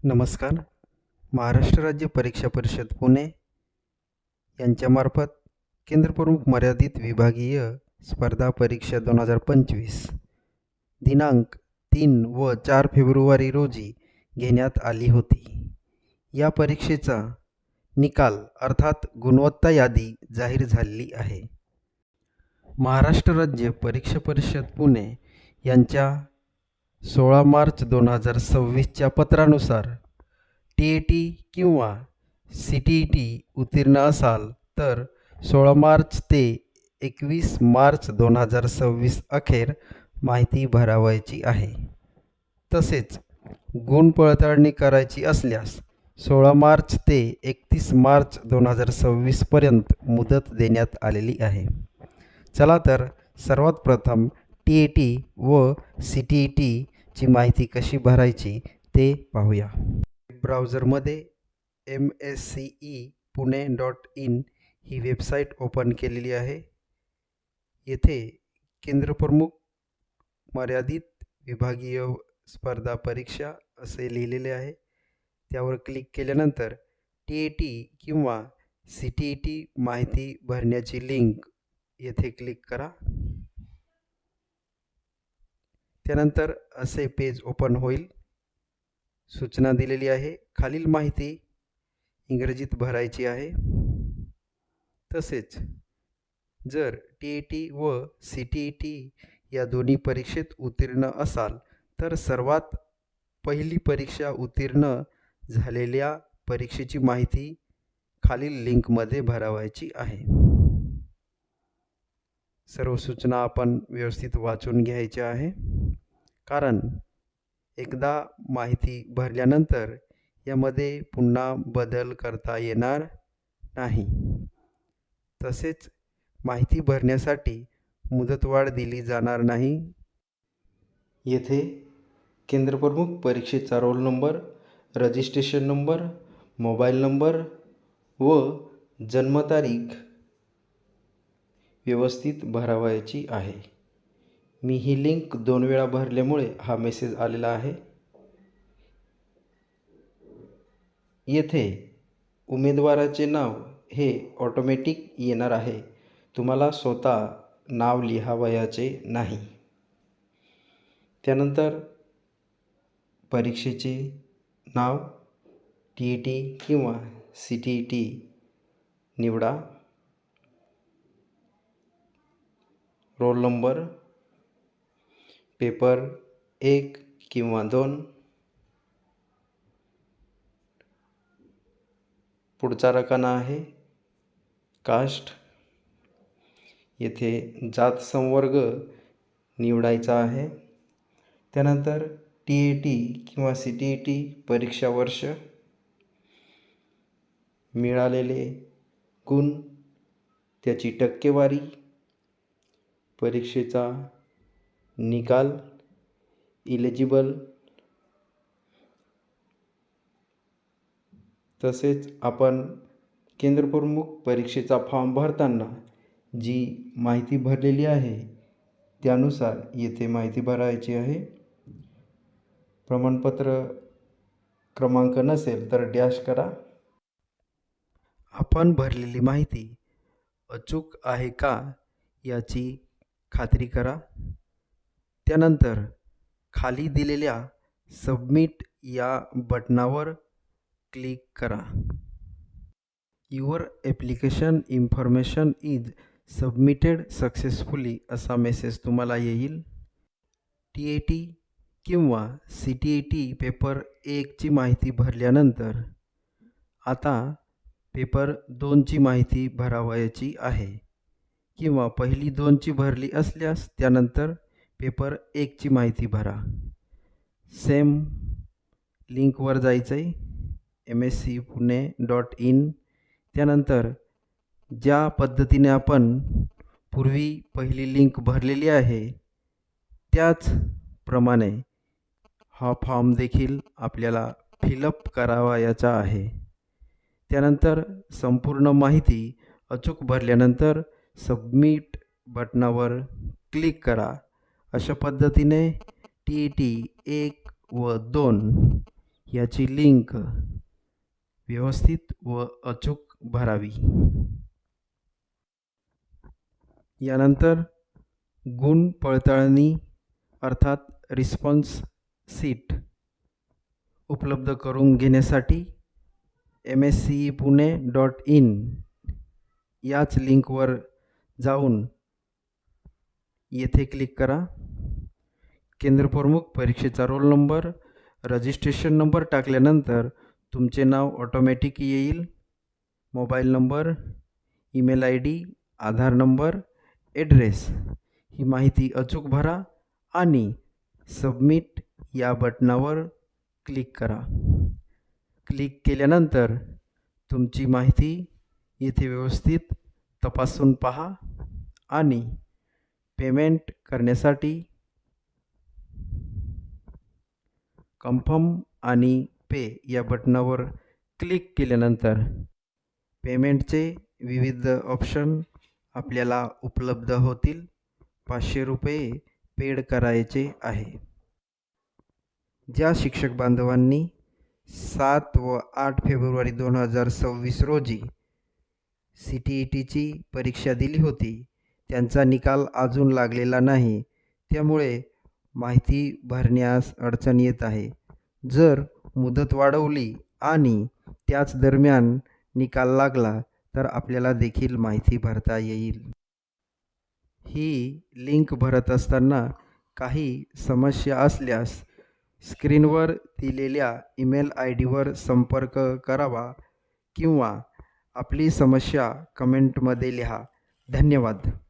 नमस्कार. महाराष्ट्र राज्य परीक्षा परिषद पुणे यांच्यामार्फत केंद्रप्रमुख मर्यादित विभागीय स्पर्धा परीक्षा 2025 दिनांक 3 व 4 फेब्रुवारी रोजी घेण्यात आली होती. या परीक्षेचा निकाल अर्थात गुणवत्ता यादी जाहीर झालेली आहे. महाराष्ट्र राज्य परीक्षा परिषद पुणे यांच्या 16 मार्च 2026च्या पत्रानुसार TET किंवा CTET उत्तीर्ण असाल तर 16 मार्च ते 21 मार्च 2026 अखेर माहिती भरावयाची आहे. तसेच गुण पडताळणी करायची असल्यास 16 मार्च ते 31 मार्च 2026 पर्यंत मुदत देण्यात आलेली आहे. चला तर सर्वात प्रथम TET व CTET ची माहिती कशी भरायची ते पाहूया. ब्राउझरमध्ये mscepune.in ही वेबसाईट ओपन केलेली आहे. येथे केंद्रप्रमुख मर्यादित विभागीय स्पर्धा परीक्षा असे लिहिलेले आहे. त्यावर क्लिक केल्यानंतर TET किंवा CTET माहिती भरण्याची लिंक येथे क्लिक करा. त्यानंतर असे पेज ओपन होईल. सूचना दिलेली आहे. खालील माहिती इंग्रजीत भरायची आहे. तसेच जर TET व CTET या दोन्ही परीक्षेत उत्तीर्ण असाल तर सर्वात पहिली परीक्षा उत्तीर्ण झालेल्या परीक्षेची माहिती खालील लिंकमध्ये भरावयाची आहे. सर्व सूचना आपण व्यवस्थित वाचून घ्यायच्या आहे, कारण एकदा माहिती भरल्यानंतर यामध्ये पुन्हा बदल करता येणार नाही. तसेच माहिती भरण्यासाठी मुदतवाढ दिली जाणार नाही. येथे केंद्रप्रमुख परीक्षेचा roll number, registration number, mobile number व जन्मतारीख व्यवस्थित भरावयाची आहे. मी ही लिंक 2 वेळा भरल्यामुळे हा मेसेज आलेला आहे. येथे उमेदवाराचे नाव हे ऑटोमॅटिक येणार आहे. तुम्हाला स्वतः नाव लिहावयाचे नाही. त्यानंतर परीक्षेचे नाव TET किंवा CTET निवडा. रोल नंबर, पेपर 1 किंवा 2. पुढचा रकाना आहे कास्ट. येथे जात संवर्ग निवडायचा आहे. त्यानंतर TET किंवा CTET परीक्षा वर्ष, मिळालेले गुण, त्याची टक्केवारी, परीक्षेचा निकाल, इलिजिबल. तसेच आपण केंद्रप्रमुख परीक्षेचा फॉर्म भरताना जी माहिती भरलेली आहे त्यानुसार येथे माहिती भरायची आहे. प्रमाणपत्र क्रमांक नसेल तर डॅश करा. आपण भरलेली माहिती अचूक आहे का याची खात्री करा. त्यानंतर खाली दिलेल्या सबमिट या बटनावर क्लिक करा. Your application information is submitted successfully असा मेसेज तुम्हाला येईल. TET किंवा CTET पेपर 1 ची माहिती भरल्यानंतर आता पेपर 2 ची माहिती भरावयाची आहे, किंवा पहिली 2 ची भरली असल्यास त्यानंतर पेपर 1 ची माहिती भरा. सेम लिंकवर जायचं आहे mscepune.in. त्यानंतर ज्या पद्धतीने आपण पूर्वी पहिली लिंक भरलेली आहे त्याचप्रमाणे हा फॉर्म देखील आपल्याला फिलअप करावयाचा आहे. त्यानंतर संपूर्ण माहिती अचूक भरल्यानंतर सबमिट बटनावर क्लिक करा. अशा पद्धतीने TET 1 व 2 याची लिंक व्यवस्थित व अचूक भरावी. यानंतर गुण पडताळणी अर्थात रिस्पॉन्स शीट उपलब्ध करून घेण्यासाठी mscepune.in याच लिंकवर जाऊन येथे क्लिक करा. केंद्रप्रमुख परीक्षेचा रोल नंबर, रजिस्ट्रेशन नंबर टाकल्यानंतर तुमचे नाव ऑटोमॅटिक येईल. मोबाईल नंबर, ईमेल ID, आधार नंबर, ॲड्रेस ही माहिती अचूक भरा आणि सबमिट या बटनावर क्लिक करा. क्लिक केल्यानंतर तुमची माहिती येथे व्यवस्थित तपासून पहा आणि पेमेंट करण्यासाठी कन्फर्म आणि पे या बटनावर क्लिक केल्यानंतर पेमेंटचे विविध ऑप्शन आपल्याला उपलब्ध होतील. 500 रुपये पेड करायचे आहे. ज्या शिक्षक बांधवांनी 7 व 8 फेब्रुवारी 2026 रोजी CTETची परीक्षा दिली होती, त्यांचा निकाल अजून लागलेला नाही. त्यामुळे माहिती भरण्यास अडचण येत आहे. जर मुदत वाढवली आणि त्याच दरम्यान निकाल लागला तर आपल्याला देखील माहिती भरता येईल. ही लिंक भरत असताना काही समस्या असल्यास स्क्रीनवर दिलेल्या ईमेल IDवर संपर्क करावा किंवा आपली समस्या कमेंटमध्ये लिहा. धन्यवाद.